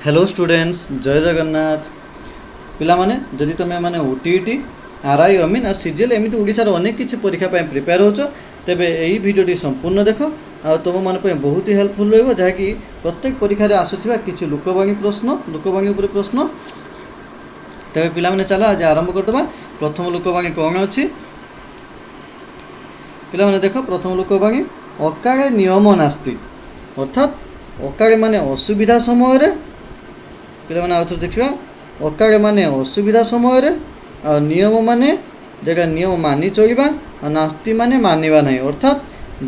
Hello students जय जगन्नाथ पिला माने जदि तुम मैंने ओटीईटी आरआई अमीन और सीजीएल एमती ओडिशार अनेक किसी परीक्षा प्रिपेयर होच तेबे यही भिडियोटी संपूर्ण देख आ तुम मान बहुत ही हेल्पफुल रहा जहाँकि प्रत्येक परीक्षा रे आसुथिबा किछि लोकवाणी उपर प्रश्न तेबे पिला माने चलो आज आरंभ करदबा। प्रथम लोकवाणी कौन अच्छी पिला माने देख प्रथम लोकवाणी अकाले नियम नास्ति अर्थात अकाले माने असुविधा समय रे पिला माने आउथर देखिबा अकाले माने असुविधा समय रे आ नियम माने जेका नियम मानि चलिबा आ नास्ति माने मानिबा नहीं अर्थात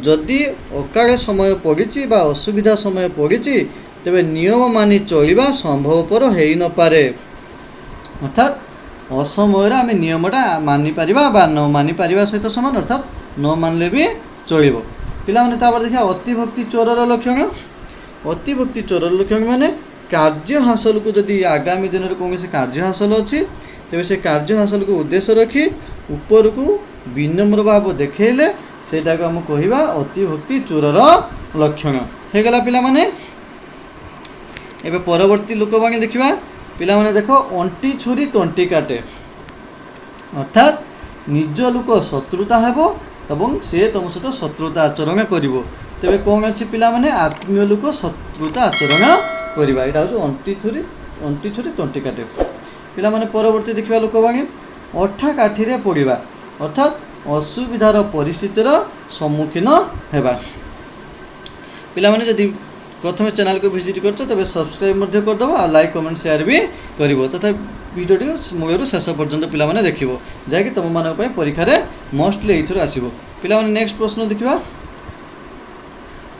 जदि अकाले समय पड़िछि बा असुविधा समय पड़िछि तेबे नियम मानि चलिबा संभवपर हेई न पारे अर्थात असमय आम नियमटा मानि पारिबा बा न मानि पारिबा सहित समान अर्थात न मानले भी चलिबो। पिला माने तापर देखिया अतिभक्ति चोरर लक्षण अतिभक्ति चोरर लक्षण माने कार्य हासिल को जदि आगामी दिन में कौन कार्य हासिल अच्छी तेज से कार्य हासिल को उद्देश्य रखी ऊपर को विनम्र भाव देखले सेटा को हम कहवा अतिभक्ति चोरर लक्षण हो गला। पिला माने एबे परवर्ती लोकवाणी देखिबा पिला माने देखो अंटी छुरी तंटी काटे अर्थात निज लोक शत्रुता हेबो एवं से तुम सहित शत्रुता आचरण करिवो तेबे कौन अच्छी पिला माने आत्मीय लोक शत्रुता आचरण करवा यहाँ हूँ अंटी छुरी तंटी काटे। पिला माने परवर्ती देखा लोकवाणी अठा काठी पड़ा अर्थात असुविधार परिस्थितिर सम्मुखीन होगा। पिला माने जदि प्रथम चैनल को विजिट कर तबे सब्सक्राइब करदेव आ लाइक कमेंट शेयर भी करिवो तथा वीडियो मूल शेष पर्यंत पिला माने देखिवो जहाँकि तुम मान परीक्षा रे मोस्टली एथुर आसीबो। पिला माने नेक्स्ट प्रश्न देखिबा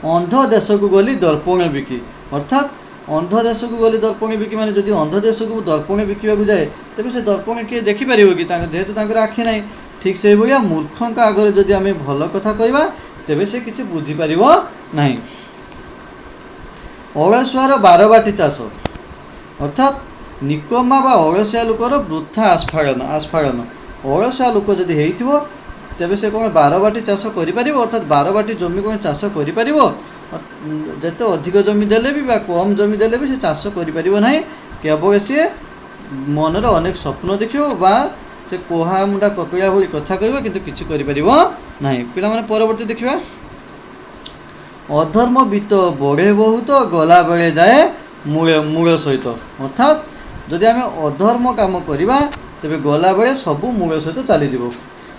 अंध देश को गली दर्पण बिकी अर्थात अंध देश को गली दर्पण बिकी माने जदि अंध देश को दर्पण बिकवा जाए तेज से दर्पण किए देखिपर कि जेहेतु आखि ना ठीक से भाया मूर्खों आगे जदि आम भल कथा कहवा तेबे से किसी बुझीपर ना। अलसुआर बारबाटी चाष अर्थात निकम्मा बा अलसिया लोकर वृथा आस्फाड़न अलसिया लोक जदि हेइथिबो तेबे से कौन बारबाटी चाष करिपारिबो अर्थात बारबाटी जमी कौन चाष करिपारिबो जिते अधिक जमी देले भी कम जमी देले भी से चाष करिपारिबो नाही केवल सी मनर अनेक स्वप्न देखिबो बा से कोहा मुंडा कपिला भली कथा कहबो किंतु किछि करिपारिबो नाही। पिला माने परवर्ती देखिबा अधर्म बीत बढ़े बहुत गला बेले जाए मूल सहित अर्थात जदि आम अधर्म काम करवा तेबे गला बेले सबू मूल सहित चली जाबो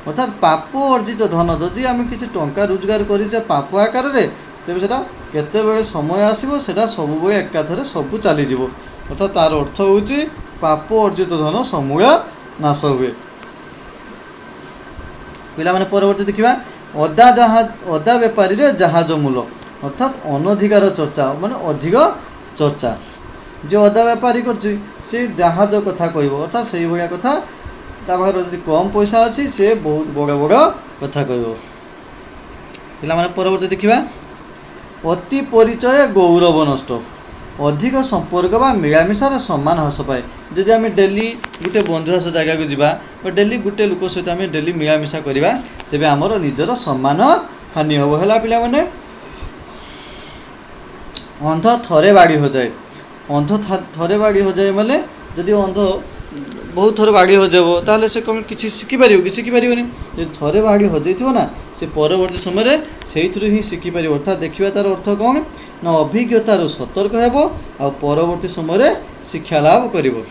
अर्थात पाप अर्जित धन जदि आम किसी टंका रोजगार करें पाप आकार में तेज से केते समय आसो से सब एकाथरे सब चलीज अर्थात तार अर्थ हूँ पाप अर्जित धन समूल नाश हुए। पिला माने परवर्ती देखिबा अदा बेपारी रे जहाज मूल अर्थात अनधिकार चर्चा माने अधिक चर्चा जो अदा बेपारी कर जहाज कथा कहब अर्थात से भाया कथा तापाखर जदि कम पैसा अच्छी से बहुत बड़ बड़ कथा कहब। पिला माने परवर्ती देखिबा अति परिचय गौरव नष्ट अधिक संपर्क बा मिलामिशार सम्मान ह्रास पाए जदि आम डेली गोटे बंधुआस जगह को जावा डेली गोटे लोक सहित आम डेली मिलामिशा करवा तेबे आमर निजर सम्मान हानि हम है। पिला माने अंध थरे बाड़ी हो जाए अंध थरे बाड़ी हो जाए माने जदि अंध बहुत थर बाड़ी हजेब ताले से कम किसी शिखिपार कि शिखिपार जो थरे बाड़ी हजेइथिबो ना से परवर्ती समय से ही शिखिपार अर्थात देखा तार अर्थ कौन ना अभिज्ञतार सतर्क हेबो आ परवर्ती समय शिक्षा लाभ करिवो।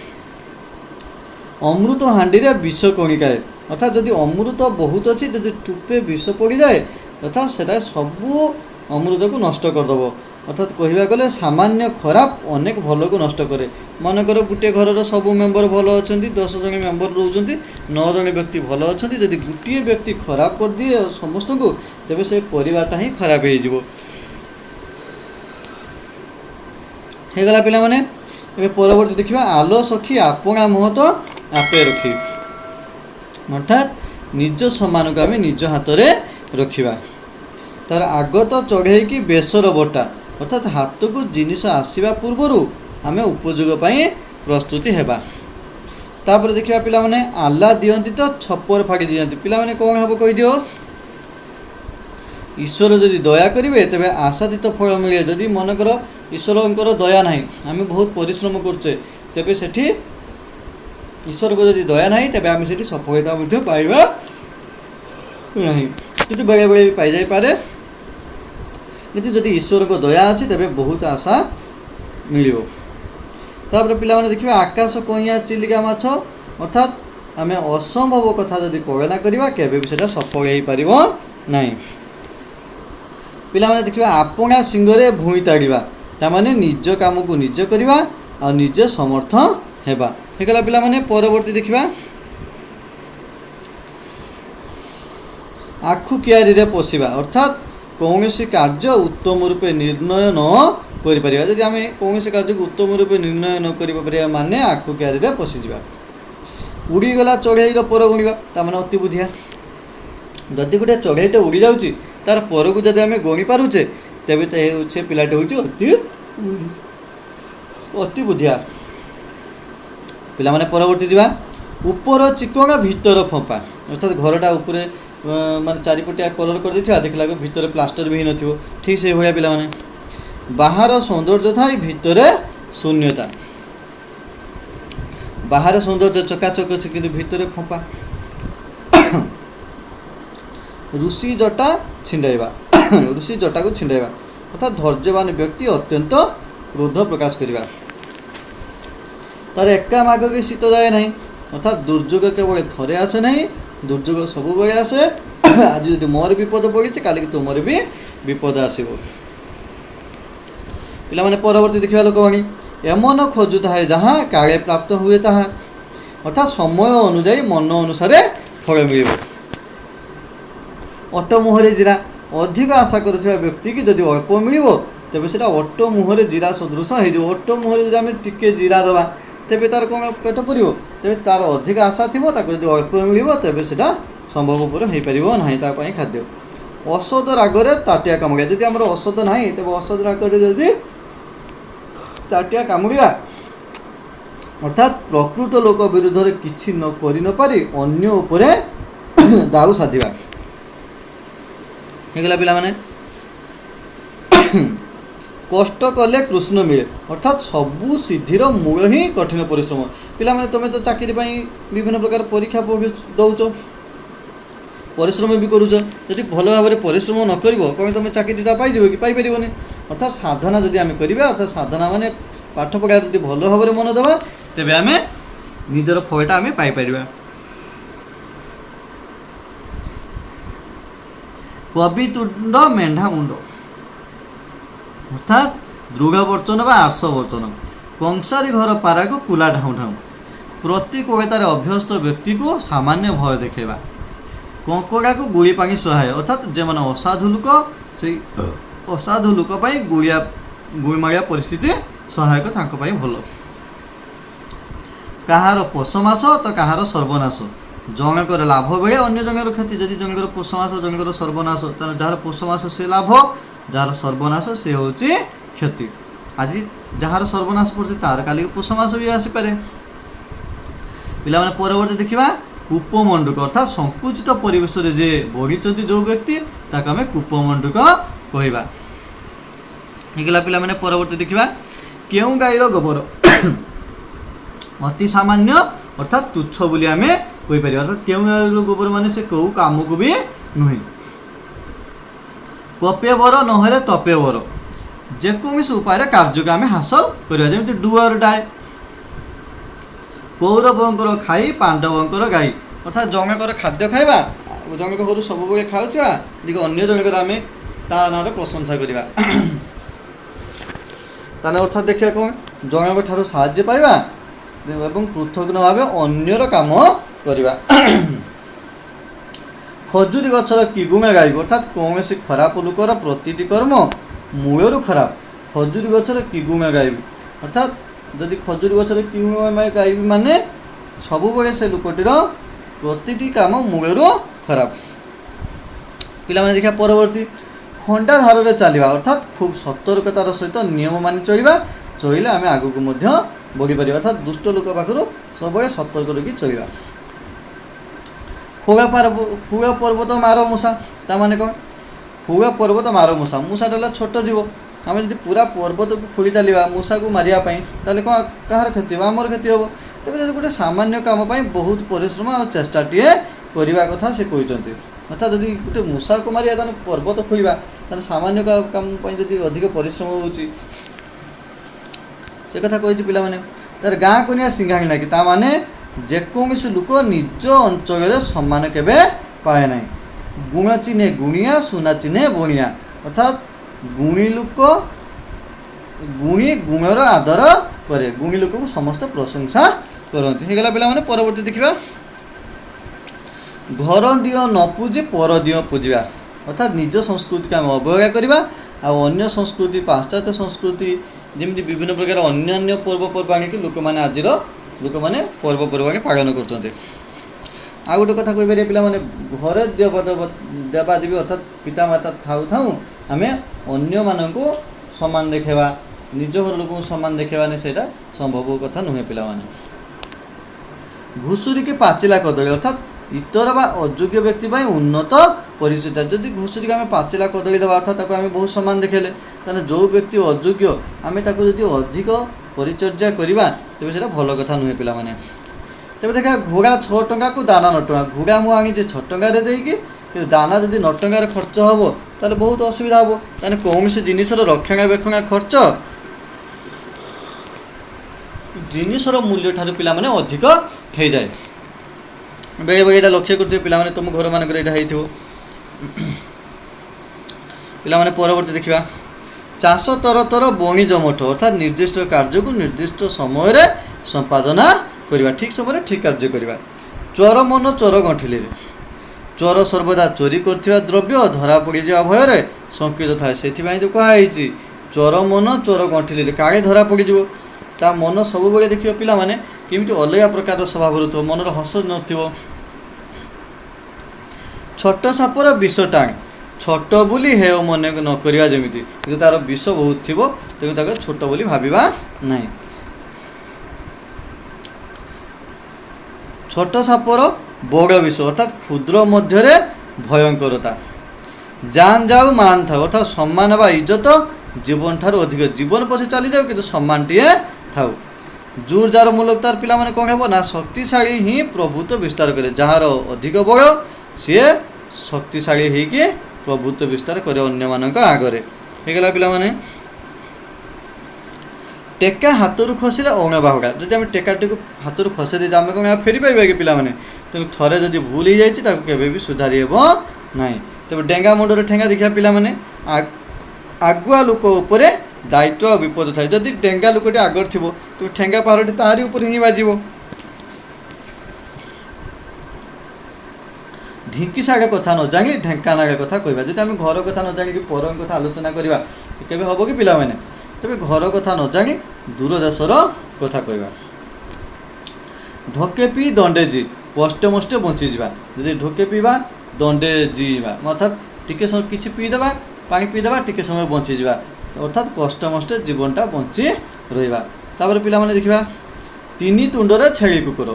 अमृत हांडी रे विष कणिकाए अर्थात जदि अमृत बहुत अच्छी जदि टुपे विष पड़ जाए अर्थात से सबू अमृत को नष्ट करदेव अर्थात कहवा गले सामान्य खराब अनेक भल को नष्ट करे मनकर गोटे घर सबू मेम्बर भल अच्छा 10 जन मेम्बर रोचंती 9 जन व्यक्ति भल अच्छा जदि गोटे व्यक्ति खराब कर दिए समस्त को तेबे से परिवारटा ही खराब होगला। पिला माने एबे परवर्ती देखिबा आलो सखी आपणा महत आपे रखी अर्थात निज सम्मान को आम निज हाथ में रखा तार आगत चढ़े कि बेसर बटा अर्थात हाथ को जिनिस आसवा पूर्वर आम उपयोग प्रस्तुति हेबा। तापर देखिबा पिला माने आल्ला दियंती तो छप्पर फाड़ी दियंती पिला माने कौन हम कह दियो ईश्वर जदि दया करेंगे तेज आशातीत फल मिले जदि मनकर ईश्वरଙ୍କର ଦୟା ନାହିଁ, ଆମେ ବହୁତ ପରିଶ୍ରମ କରୁଛେ, ତେବେ ସେଠି ଈଶ୍ୱରଙ୍କ ଯଦି ଦୟା ନାହିଁ ତେବେ ଆମେ ସେଠି ସଫଳତା ମଧ୍ୟ ପାଇବା ନାହିଁ, କିନ୍ତୁ ବେଳେବେଳେ ବି ପାଇଯାଇପାରେ। କିନ୍ତୁ ଯଦି ଈଶ୍ୱରଙ୍କ ଦୟା ଅଛି ତେବେ ବହୁତ ଆଶା ମିଳିବ। ତାପରେ ପିଲାମାନେ ଦେଖିବା ଆକାଶ କଇଁଆ ଚିଲିକା ମାଛ, ଅର୍ଥାତ୍ ଆମେ ଅସମ୍ଭବ କଥା ଯଦି କଳନା କରିବା କେବେ ବି ସେଟା ସଫଳ ହେଇପାରିବ ନାହିଁ। ପିଲାମାନେ ଦେଖିବା ଆପଣା ଶିଙ୍ଗରେ ଭୂଇଁ ତାଡ଼ିବା, ତାମାନେ ନିଜ କାମକୁ ନିଜ କରିବା ଆଉ ନିଜେ ସମର୍ଥ ହେବା। ହେଇଗଲା ପିଲାମାନେ। ପରବର୍ତ୍ତୀ ଦେଖିବା ଆଖୁ କିଆରିରେ ପଶିବା, ଅର୍ଥାତ୍ କୌଣସି କାର୍ଯ୍ୟ ଉତ୍ତମ ରୂପେ ନିର୍ଣ୍ଣୟ ନ କରିପାରିବା। ଯଦି ଆମେ କୌଣସି କାର୍ଯ୍ୟକୁ ଉତ୍ତମ ରୂପେ ନିର୍ଣ୍ଣୟ ନ କରିପାରିବା ମାନେ ଆଖୁ କିଆରିରେ ପଶିଯିବା। ଉଡ଼ିଗଲା ଚଢ଼େଇର ପର ଗଣିବା, ତାମାନେ ଅତି ବୁଦ୍ଧିଆ। ଯଦି ଗୋଟେ ଚଢ଼େଇଟେ ଉଡ଼ି ଯାଉଛି ତାର ପରକୁ ଯଦି ଆମେ ଗଣି ପାରୁଛେ ତେବେ ସେ ପିଲାଟି ହେଉଛି ଅତି ବୁଦ୍ଧିଆ। ପିଲାମାନେ ପରବର୍ତ୍ତୀ ଯିବା ଉପର ଚିକଣ ଭିତର ଫମ୍ପା, ଅର୍ଥାତ୍ ଘରଟା ଉପରେ ମାନେ ଚାରିପଟିଆ କଲର କରିଦେଇଥିବା, ଦେଖିଲାକୁ ଭିତରେ ପ୍ଲାଷ୍ଟର ବି ହେଇନଥିବ, ଠିକ୍ ସେଇଭଳିଆ ପିଲାମାନେ। ବାହାର ସୌନ୍ଦର୍ଯ୍ୟ ଥାଏ ଭିତରେ ଶୂନ୍ୟତା, ବାହାରେ ସୌନ୍ଦର୍ଯ୍ୟ ଚକାଚକ ଅଛି କିନ୍ତୁ ଭିତରେ ଫମ୍ପା। ଋଷି ଜଟା ଛିଣ୍ଡାଇବା, ଋଷି ଜଟାକୁ ଛିଣ୍ଡାଇବା, ଅର୍ଥାତ୍ ଧୈର୍ଯ୍ୟବାନ ବ୍ୟକ୍ତି ଅତ୍ୟନ୍ତ କ୍ରୋଧ ପ୍ରକାଶ କରିବା। ତାର ଏକା ମାଗକେ ଶୀତ ଯାଏ ନାହିଁ, ଅର୍ଥାତ୍ ଦୁର୍ଯୋଗ କେବଳ ଥରେ ଆସେ ନାହିଁ, ଦୁର୍ଯୋଗ ସବୁବେଳେ ଆସେ। ଆଜି ଯଦି ମୋର ବିପଦ ପଡ଼ିଛି କାଲିକି ତୁମର ବି ବିପଦ ଆସିବ। ପିଲାମାନେ ପରବର୍ତ୍ତୀ ଦେଖିବା ଲୋକବାଣୀ ଏମନ ଖୋଜୁଥାଏ ଯାହା କାଳେ ପ୍ରାପ୍ତ ହୁଏ ତାହା, ଅର୍ଥାତ୍ ସମୟ ଅନୁଯାୟୀ ମନ ଅନୁସାରେ ଫଳ ମିଳିବ। ଅଟ ମୁହଁରେ ଜିରା, ଅଧିକ ଆଶା କରୁଥିବା ବ୍ୟକ୍ତିକି ଯଦି ଅଳ୍ପ ମିଳିବ ତେବେ ସେଇଟା ଅଟ ମୁହଁରେ ଜିରା ସଦୃଶ ହେଇଯିବ। ଅଟ ମୁହଁରେ ଯଦି ଆମେ ଟିକେ ଜିରା ଦେବା ତେବେ ତାର କ'ଣ ପେଟ ପୁରିବ? ତେବେ ତାର ଅଧିକ ଆଶା ଥିବ, ତାକୁ ଯଦି ଅଳ୍ପ ମିଳିବ ତେବେ ସେଇଟା ସମ୍ଭବପର ହେଇପାରିବ ନାହିଁ ତା ପାଇଁ ଖାଦ୍ୟ। ଔଷଧ ରାଗରେ ତାଟିଆ କାମୁଡ଼ିବା, ଯଦି ଆମର ଔଷଧ ନାହିଁ ତେବେ ଔଷଧ ରାଗରେ ଯଦି ତାଟିଆ କାମୁଡ଼ିବା, ଅର୍ଥାତ୍ ପ୍ରକୃତ ଲୋକ ବିରୁଦ୍ଧରେ କିଛି କରି ନପାରି ଅନ୍ୟ ଉପରେ ଦାଉ ସାଧିବା। ହେଇଗଲା ପିଲାମାନେ। କଷ୍ଟ କଲେ କୃଷ୍ଣ ମିଳେ, ଅର୍ଥାତ୍ ସବୁ ସିଦ୍ଧିର ମୂଳ ହିଁ କଠିନ ପରିଶ୍ରମ। ପିଲାମାନେ ତୁମେ ତ ଚାକିରି ପାଇଁ ବିଭିନ୍ନ ପ୍ରକାର ପରୀକ୍ଷା ଦେଉଛ, ପରିଶ୍ରମ ବି କରୁଛ, ଯଦି ଭଲ ଭାବରେ ପରିଶ୍ରମ ନ କରିବ କ'ଣ ତୁମେ ଚାକିରିଟା ପାଇଯିବ କି? ପାଇପାରିବନି। ଅର୍ଥାତ୍ ସାଧନା ଯଦି ଆମେ କରିବା, ଅର୍ଥାତ୍ ସାଧନା ମାନେ ପାଠ ପଢ଼ାରେ ଯଦି ଭଲ ଭାବରେ ମନ ଦେବା ତେବେ ଆମେ ନିଜର ଫଳଟା ଆମେ ପାଇପାରିବା। କବି ତୁଣ୍ଡ ମେଣ୍ଢା ମୁଣ୍ଡ, ଅର୍ଥାତ୍ ଦୃଢ଼ ବର୍ଚ୍ଚନ ବା ଆର୍ଷ ବର୍ଚ୍ଚନ। କଂସାରୀ ଘର ପାରାକୁ କୁଲା ଢାଉଁ ଢାଉଁ, ପ୍ରତି କବିତାରେ ଅଭ୍ୟସ୍ତ ବ୍ୟକ୍ତିକୁ ସାମାନ୍ୟ ଭୟ ଦେଖାଇବା। କଙ୍କଡ଼ାକୁ ଗୁଳି ପାଣି ସହାୟ, ଅର୍ଥାତ୍ ଯେଉଁମାନେ ଅସାଧୁ ଲୋକ ସେଇ ଅସାଧୁ ଲୋକ ପାଇଁ ଗୁଳି ମାରିବା ପରିସ୍ଥିତି ସହାୟକ, ତାଙ୍କ ପାଇଁ ଭଲ। କାହାର ପୋଷ ମାସ ତ କାହାର ସର୍ବନାଶ, ଜଣଙ୍କର ଲାଭ ବେଳେ ଅନ୍ୟ ଜଣଙ୍କର କ୍ଷତି। ଯଦି ଜଣଙ୍କର ପୋଷ ମାସ ଜଣଙ୍କର ସର୍ବନାଶ, ତାହେଲେ ଯାହାର ପୋଷ ମାସ ସେ ଲାଭ, ଯାହାର ସର୍ବନାଶ ସେ ହେଉଛି କ୍ଷତି। ଆଜି ଯାହାର ସର୍ବନାଶ ପଡ଼ୁଛି ତାର କାଲିକି ପୋଷ ମାସ ବି ଆସିପାରେ। ପିଲାମାନେ ପରବର୍ତ୍ତୀ ଦେଖିବା କୂପମଣ୍ଡୁକ, ଅର୍ଥାତ୍ ସଙ୍କୁଚିତ ପରିବେଶରେ ଯେ ବଢ଼ିଛନ୍ତି ଯେଉଁ ବ୍ୟକ୍ତି ତାକୁ ଆମେ କୂପମଣ୍ଡୁକ କହିବା। ହେଇଗଲା ପିଲାମାନେ। ପରବର୍ତ୍ତୀ ଦେଖିବା କେଉଁ ଗାଈର ଗୋବର, ଅତି ସାମାନ୍ୟ ଅର୍ଥାତ୍ ତୁଚ୍ଛ ବୋଲି ଆମେ କହିପାରିବା। ଅର୍ଥାତ୍ କେଉଁ ଗାଈର ଗୋବର ମାନେ ସେ କେଉଁ କାମକୁ ବି ନୁହେଁ। କପେ ବର ନହେଲେ ତପେ ବର, ଯେକୌଣସି ଉପାୟରେ କାର୍ଯ୍ୟକୁ ଆମେ ହାସଲ କରିବା, ଯେମିତି ଡୁ ଅର୍ ଡାଏ। କୌରବଙ୍କର ଖାଇ ପାଣ୍ଡବଙ୍କର ଗାଈ, ଅର୍ଥାତ୍ ଜଣଙ୍କର ଖାଦ୍ୟ ଖାଇବା, ଜଣଙ୍କ ଘରୁ ସବୁବେଳେ ଖାଉଥିବା, ଟିକେ ଅନ୍ୟ ଜଣଙ୍କର ଆମେ ତା ନାଁରେ ପ୍ରଶଂସା କରିବା। ତାହେଲେ ଅର୍ଥାତ୍ ଦେଖିବା କ'ଣ, ଜଣଙ୍କ ଠାରୁ ସାହାଯ୍ୟ ପାଇବା ଏବଂ ପୃଥକ ଭାବେ ଅନ୍ୟର କାମ କରିବା। ଖଜୁରୀ ଗଛର କି ଗୁଣ ଗାଇବି, ଅର୍ଥାତ୍ କୌଣସି ଖରାପ ଲୋକର ପ୍ରତିଟି କର୍ମ ମୂଳରୁ ଖରାପ। ଖଜୁରୀ ଗଛର କି ଗୁଣ ଗାଇବି, ଅର୍ଥାତ୍ ଯଦି ଖଜୁରୀ ଗଛର କି ଗୁଣ ଗାଇବି ମାନେ ସବୁବେଳେ ସେ ଲୋକଟିର ପ୍ରତିଟି କାମ ମୂଳରୁ ଖରାପ। ପିଲାମାନେ ଦେଖିବା ପରବର୍ତ୍ତୀ ଖଣ୍ଡା ଧାରରେ ଚାଲିବା, ଅର୍ଥାତ୍ ଖୁବ୍ ସତର୍କତାର ସହିତ ନିୟମ ମାନି ଚଳିବା, ଚଳିଲେ ଆମେ ଆଗକୁ ମଧ୍ୟ ବଢ଼ିପାରିବା। ଅର୍ଥାତ୍ ଦୁଷ୍ଟ ଲୋକ ପାଖରୁ ସବୁବେଳେ ସତର୍କ ରଖି ଚଳିବା। ଖୁଆ ପର୍ବତ ମାର ମୂଷା, ତା ମାନେ କ'ଣ? ଖୁଆ ପର୍ବତ ମାର ମୂଷା, ମୂଷାଟା ହେଲା ଛୋଟ ଜୀବ, आम जब पूरा पर्वत को खोई चलवा मूषा को मारियापी ताले कौन कहार क्षति हो आमर क्षति हम तेज जब गोटे सामान्य काम बहुत परिश्रम और चेष्टाटे करवा कथा से कहते अर्थात जब गोटे मूषा को मारिया पर्वत खोलवा सामान्य काम जब अधिक परिश्रम हो कथा कही पाने तार गाँ को निया सिंघाणी ना कि माने जेकोसी लोक निज अंचल सम्मान केबे पाए ना गुण चिने गुणिया सुना चिने बणिया अर्थात गुणी लोक गुणी गुणर आदर करे गुणी लोक को समस्त प्रशंसा करती है पिला माने परवर्ती देखा घर दियो न पूजी पर दियो पूजा अर्थात निज संस्कृति को आम अवहेला करवा अन्य संस्कृति पाश्चात्य संस्कृति जमी विभिन्न प्रकार अन्य पर्वपर्वाणी की लोक मैंने आज लोक मैंने पर्वपर्वाणी पालन कर गोटे कथा कहीपर पे घरे देवादेवी अर्थात पितामाता थाऊ थाऊ आम अन्य मानक सम्मान देखा निज घर लोक सम्मान देखा से संभव कथा नुहे पिला घुषुरी की पाचिला कदली अर्थात इतर बा अयोग्य व्यक्ति उन्नत परिचित जदि घुषुरी को आम पाचिला कदली देवा अर्थात आम बहुत सम्मान देखेले ताने जो व्यक्ति अयोग्य आम जदि अधिक परिचर्या करवा तेज से भल कथा नुहे पिला तेज देखा घोड़ा 6 टंका को दाना 9 टंका घोड़ा मु आनी 6 टंका देकी कि दाना जदि 9 टंकार खर्च हम ताले बहुत असुविधा हम ताने कौन से जिनिसर रक्षणाबेक्षण खर्च जिनिसर मूल्य ठार पिला माने अधिक हो जाए बेले बेले यहाँ लक्ष्य करते पिला माने तुम घर मानक यहाँ पिला माने परवर्ती देखा चाष तर तर बणिज मठ अर्थात निर्दिष्ट कार्य को निर्दिष्ट समय संपादना करवा ठीक समय ठीक कार्य करवा चोर मन चोर गंठिले चोर सर्वदा चोरी कर द्रव्य धरा पड़ जा भय संकेत थाए से तो कहुई चोर मन चोर गंठिले काले धरा पड़ ता मन सब बेले देखिए पिला माने केमती अलग प्रकार स्वभाव रो मनर हस न छोट सापर विष टांग छोट बोली हे मन न करवा जमी तार विष बहुत थी तेणु छोट बोली भाविबा नहीं छोट सापर बड़ विष अर्थात क्षुद्र मध्य भयंकरता जान जाऊ मान था अर्थात सम्मान बा इज्जत जीवन ठार अधिक जीवन पछे चली जाऊ कि सम्मान टे थाउ जोर जार मूलक तार पिला माने कौन ना शक्तिशाली ही प्रभुत्व विस्तार करे जार अधिक बड़ सी शक्तिशाली होगी प्रभुत्व विस्तार करे अन्य मानक आगरे हेगला पिला माने टेका हाथ खसले औण बाहुड़ा जब आम टेकाटी हाथ खसे दे आम कौन फेरी पाइबा कि पिला माने तो थरे जब भूल हो जाए भी सुधारी हे ना तेज डेंगा मुंडर ठेंगा देखा पिला माने आगुआ लोक उपर दायित्व और विपद थाए जदि डेंगा लोकटी आगर थी तो ठेंगा पहाड़टी तारी उपर ही बाजिबो ढिंकी सागे कथा न जानी ढेंका नागा कथा कहवा जब आम घर कथा न जानी पर कथा आलोचना करवा केबे हबो कि पिला माने तेरे घर कथा न जानी दूर देशर कथा कहवा ढोके पी दंडे जी कष्टे मष्टे बंचीजा जदि ढोके पीवा दंडे जीवा अर्थात टिके समय किसी पीदेवा पानी पीदेवा टिके समय बंचीजा अर्थात कष्ट मष्टे जीवनटा बंची रहा तापर पिला माने देखा तीन तुंडरे छेली कुकुर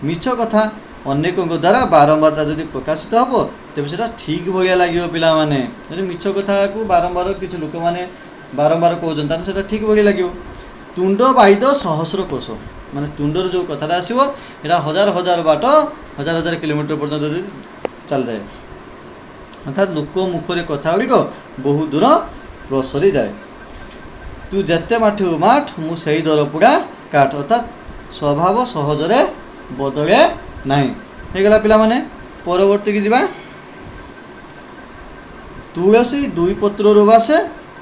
मिछ कथा अनेक द्वारा बारंबार जब प्रकाशित हम तेज से ठीक भाया लगे पिला माने मिछ कथा को बारंबार किसी लोक मैंने बारंबार कहते से ठीक भाया लगे तुंड बाहिद सहस्र कोश माने तुंडर जो कथाटा आसो यहाँ हजार हजार बाट हजार हजार किलोमीटर पर्यटन चल जाए अर्थात लोक मुखरे कथा गुड़िक बहुत दूर प्रसरी जाए तू जेते माठू माठ मु से दर पुड़ा काट अर्थात स्वभाव सहजरे बदले नहीं हेगला पिला माने परवर्ती की जीवा तुलसी दुई पत्र बासे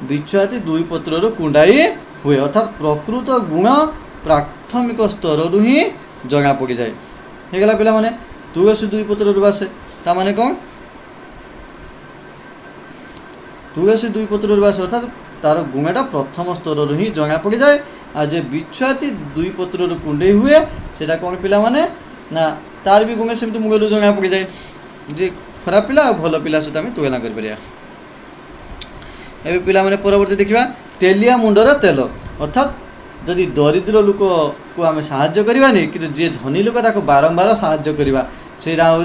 बिछुआती दुई पत्र कुंडाई हुए अर्थात प्रकृत गुण प्राथमिक स्तर ही जगा पड़ जाए हेगला पिला माने तुलसी दुई पत्र बासे ता माने कौन तुलसी दुई पत्र बासे अर्थात तार गुणटा प्रथम स्तर ही जगा पड़ जाए आज जे बिछुआती दुई पत्र कुंडे हुए सेटा कौन पिला माने ना तार भी गुण सेमती मुगलू जगा पड़ जाए जे खराब पिला और भल पिला सहित आम तुलना कर पिला माने परवर्ती देखा तेलिया मुंडर तेल अर्थात जदि दरिद्र लोक को आम साहाय्य करवानी कि जी धनी लोक ताको बारंबार साहाय्य करवा सेटा हूँ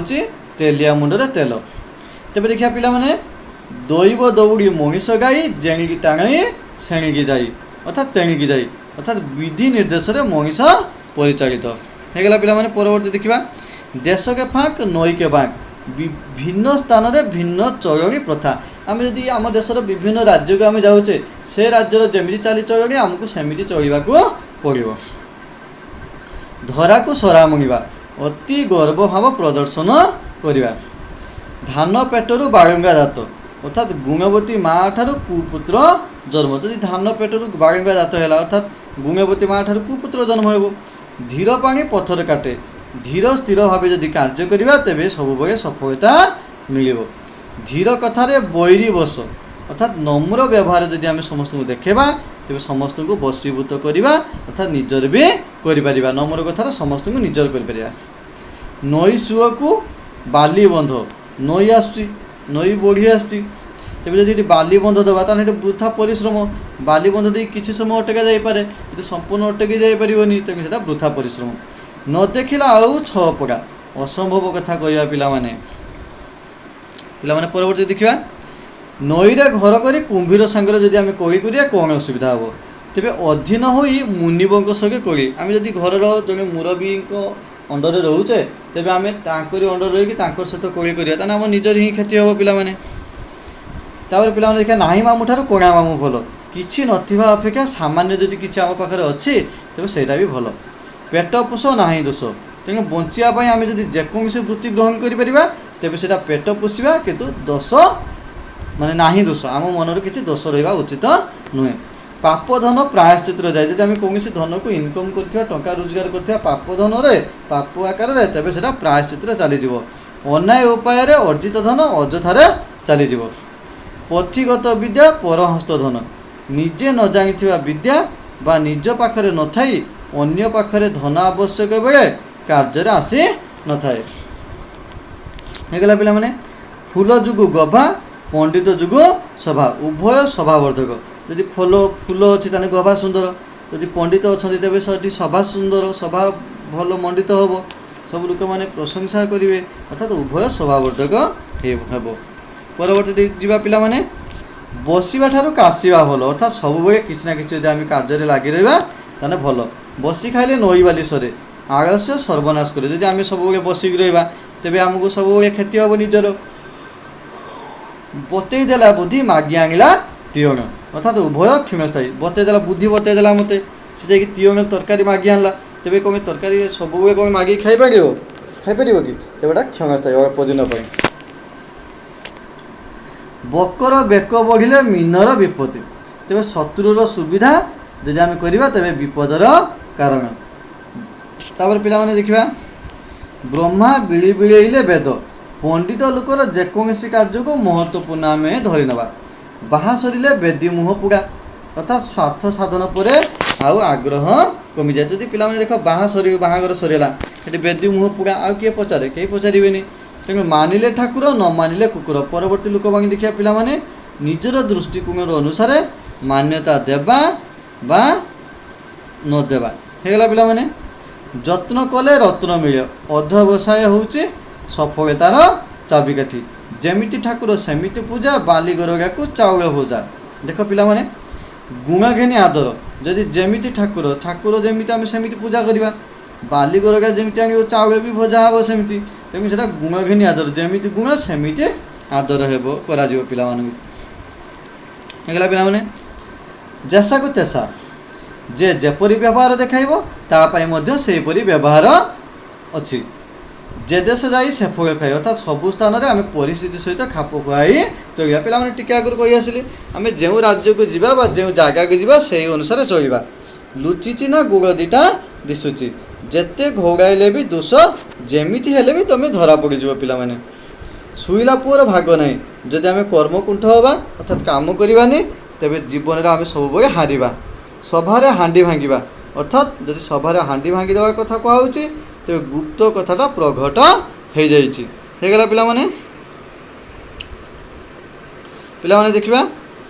तेलिया मुंडर तेल तेज देखा पिला माने दैव दौड़ी मनीष गाई जेंगी टाणी सेणिकी जाई अर्थात तेणिकी जाई अर्थात विधि निर्देश मनीष परिचालित होगला पिला माने परवर्ती देखिबा देश के फाँक नई के बाँक भिन्न स्थान में भिन्न चलनी प्रथा आम जदि आम देशर विभिन्न राज्य को आम जाऊे से राज्यर जमी चाली चलनी आमको सेमती चलवा पड़ो धरा को सरा मुंगा अति गर्व भाव प्रदर्शन करवा धान पेटर बारंगा जात अर्थात गुणवती माँ ठार कुपुत्र जन्म जदि धान पेटर बारंगा जात है अर्थात गुणवती माँ ठार कुपुत्र जन्म हो धीर पानी पथर काटे धीर स्थिर भाव जदि कार्य करिबा तेबे सबुबले सफलता मिलिबो धीर कथार बैरी बस अर्थात नम्र व्यवहार जदि आम समस्त को देखेबा तेबे समस्त को बशीभूत करवा अर्थात निजर भी करिपारिबा नम्र कथार समस्त को निजर करिपारिबा नई सुओ को बाली बंध नई आसुची नई बढ़ी आसुची तेबे जदि बाली बंध देवा ताने वृथा परिश्रम बाली बंध दे किछि समय अटका जाई पारे यदि संपूर्ण अटकी जाई परिबोनी तेबे सेटा वृथा परिश्रम न देखिला आउ छपड़ा असंभव कथा कहवा पिला परवर्ती देखा नईरे घर कर कुंभीर सांगे जदि आम कही करिया कौन असुविधा हे तेरे अधीन हो मुनिबों सगे करी आम जदि घर जड़े मुरबी अंडर रोचे तेरे आम अंडर रही सहित कही करिया आम निजर ही क्षति हे पिला देखा नाही मामू ठार कोणा मामू भल किछि नथिबा अपेक्षा सामान्य जदि किछि आम पाखरे अछि तेबे सेटा भी भल पेट पोष ना दोष तेणु बचापी आम जब जेकोसी वृत्ति ग्रहण करा तेरे से पेट पोषा किंतु दोष माने ना दोष आम मनर किसी दोष रहा उचित नुहे पाप धन प्रायश्चित जाए जब आम कौन धन को इनकम कर टंका रोजगार कर पाप धन पाप आकार तेरे से प्रायश्चित चलीज अन्याय उपाय अर्जित धन अଯथार चलीज पथिगत विद्या परहस्त धन निजे न जानी विद्या बा निज पाखरे न थाई अन्य पाखरे धन आवश्यक बेले कार्य आसी न थाए हेगला पिला माने फूल जुगु गभा पंडित जुगु सभा उभय सभावर्धक यदि फूल अच्छी ताने गभा सुंदर यदि पंडित अच्छा तेज से सभा सुंदर सभा भल मंडित हम सब लोक मैंने प्रशंसा करेंगे अर्थात उभय सभावर्धक हेब परवर्ती जीवा पिला माने बसवा ठारू काशिवा भल अर्थात सब किसी ना कि आम कार्य लगी रहा ताने भल बसी खाइले नई बाली सरे आलस्य सर्वनाश करे जदि आम सब बसिक रहा तेरे आमको सब क्षति हम निजर बतईदेला बुद्धि मागी आंगला तीयण अर्थात उभय क्षीणस्थायी बतईदेला बुद्धि बतईदेला मत से तीयण तरकारी मागी आनला तेरे कौन तरकारी सब कौन मागी खाईपर कि तेरा क्षणस्थायी अल्प दिन बकर बेक बढ़िले मीनर विपत्ति तेरे शत्रुर सुविधा जदि आम करवा तेरे विपदर कारण तापर पिला माने देखिबा ब्रह्मा बिली बिलेइले वेद पंडित लोकर जेकोसी कार्य को महत्वपूर्ण आम धरी नवा बाहा सरिले बेदी मुह पुड़ा अर्थात स्वार्थ साधन पर आउ आग्रह कमी जाए जदि पिला माने देख बाहागर सरीला ये बेदी मुह पुड़ा आउ किए पचारे कहीं पचारे तेणु मानिले ठाकुर न मानिले कुकुर परवर्ती लोकवाणी देखिया पिला माने निजर दृष्टिकोण अनुसार मान्यता देवा बा न देवा हेगला पिला माने जत्न कले रत्न मिले अध्यवसाय होउची सफलतार चाबिकाठी जेमिति ठाकुर सेमिति पूजा बाली गरगा को चाउल भोजा देख पिला माने गुण घेनी आदर जदि जेमिति ठाकुर ठाकुर जेमिति आम सेमिति पूजा करवा बाली गरगा जेमिति आगे चाउल भी भोजा हे सेमिति तेणु से गुण घेनी आदर जेमिति गुण सेमिति आदर हेबो करा जिवो पिला माने हेगला पिला माने जैसा को तैसा जे जेपरी व्यवहार देखाइबो तापाई मध्य सेहीपरी व्यवहार अच्छी जे देश जाई से फल खाई अर्थात सबु स्थान में आम परिस्थिति सहित खाप खुआई चलिए पिला माने टिके आगुरी कही आसिली आम जो राज्य को जीवा बा जो जगह को जीवा से अनुसार चलवा लुचिची ना गुड़ दीटा दिशुची जेते घोड़ाइले भी दोष जेमिति हेले भी तुम धरा पड़ज पिला माने शुईला पुअर भाग ना जदि आम कर्मकुंठ हवा अर्थात काम करवानी तेरे जीवन में आम सब हारिबा सभार हांडी भांगा अर्थात जदि सभार हांडी भांगी देवा कथा कहुची तेरे गुप्त कथाटा प्रघट हो जाइगला पिला माने देखा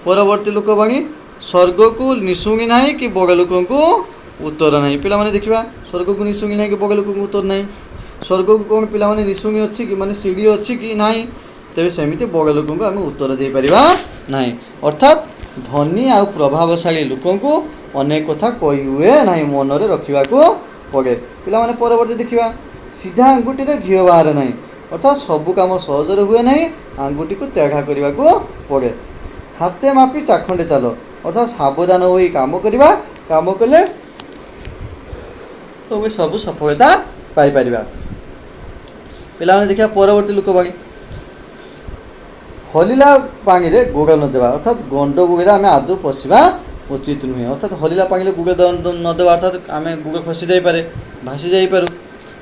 परवर्ती लोकवाणी स्वर्ग को निशुंगी ना कि बड़ लोक को उत्तर ना पिला माने देखा स्वर्ग को निशुंगी ना कि बड़ लोक को उत्तर ना स्वर्ग को कौन पिला माने निशुंगी अच्छी कि माने सीढ़ी अच्छी कि ना तेरे सेमती बड़ लोक को आम उत्तर दे पारिबा ना अर्थात धनी आ प्रभावशाली लोकंकु अनेक कथा कही हुए नहीं मन रे रखा पड़े। पिला माने परवर्ती देखिबा सीधा आंगुठी रे घिओ बाहर नहीं अर्थात सबु काम सहजरे हुए नहीं आंगुठी को तेढ़ा करने को पड़े। हाथे मापी चाखंडे चाल अर्थात सावधान हो काम करवा काम कले तुम सब सफलता पाई परिबा। पिला माने देखिया परवर्ती लोकवाणी हलिला पानी रे गोड़ न देवा अर्थात गंडगोल आम आदौ पशिबा उचित नुहे। अर्थात हलिला पानी गोड़ न देवा अर्थात आम गोड़ खसी जापे भासी जापू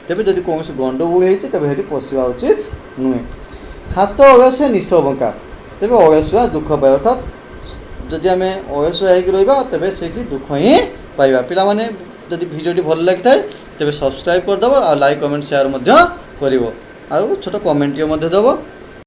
तेज जब कौन गंडगोल होती तेज ये पशिबा उचित नुहे। हाथ अयसे निश बंका तेज अयसुआ दुख पाए अर्थात जदि आम अयसुआ हो तेज से दुख ही पाइबा। पिला माने जदि भिडियोटी भल लगी थाए तेज सब्सक्राइब करदेव आ लाइक कमेंट शेयर कर छोट कमेंट दब।